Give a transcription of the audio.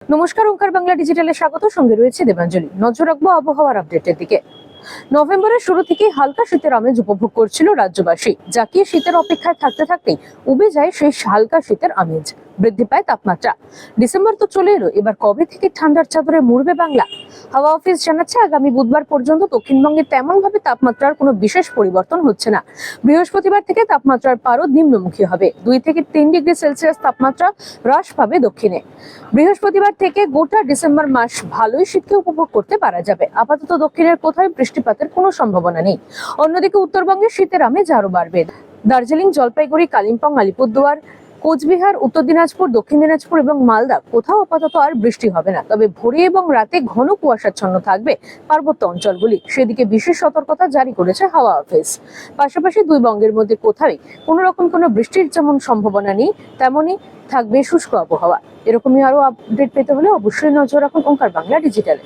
নমস্কার, ওঙ্কার বাংলা ডিজিটালে স্বাগত। সঙ্গে রয়েছে দেবাঞ্জলি। নজর রাখবো আবহাওয়ার আপডেটের দিকে। নভেম্বরের শুরু থেকেই হালকা শীতের আমেজ উপভোগ করছিল রাজ্যবাসী। জাকিয়ে শীতের অপেক্ষায় থাকতে থাকতেই উবে যায় সেই হালকা শীতের আমেজ। বৃদ্ধি পায় তাপমাত্রা। ডিসেম্বর তো চলে এলো, এবার কবে থেকে ঠান্ডার চাদরে মুড়বে বাংলা? হাওয়া অফিস জানাচ্ছে আগামী বুধবার পর্যন্ত দক্ষিণবঙ্গে তেমন ভাবে তাপমাত্রার কোনো বিশেষ পরিবর্তন হচ্ছে না। বৃহস্পতিবার থেকে তাপমাত্রার পারদ নিম্নমুখী হবে। 2 থেকে 3 ডিগ্রি সেলসিয়াস তাপমাত্রা হ্রাস পাবে দক্ষিণে। বৃহস্পতিবার থেকে গোটা ডিসেম্বর মাস ভালোই শীতকে উপভোগ করতে পারা যাবে। আপাতত দক্ষিণের কোথাও বৃষ্টিপাতের কোনো সম্ভাবনা নেই। অন্যদিকে উত্তরবঙ্গে শীতের আমেজ আরো বাড়বে। দার্জিলিং, জলপাইগুড়ি, কালিম্পং, আলিপুরদুয়ার, কোচবিহার, উত্তর দিনাজপুর, দক্ষিণ দিনাজপুর এবং মালদা কোথাও আপাতত আর বৃষ্টি হবে না। তবে ভোরে এবং রাতে ঘন কুয়াশাচ্ছন্ন থাকবে পার্বত্য অঞ্চলগুলি। সেদিকে বিশেষ সতর্কতা জারি করেছে হাওয়া অফিস। পাশাপাশি দুই বঙ্গের মধ্যে কোথাও কোনো রকম কোনো বৃষ্টির যেমন সম্ভাবনা নেই, তেমনই থাকবে শুষ্ক আবহাওয়া। এরকমই আরো আপডেট পেতে হলে অবশ্যই নজর রাখুন ওঙ্কার বাংলা ডিজিটালে।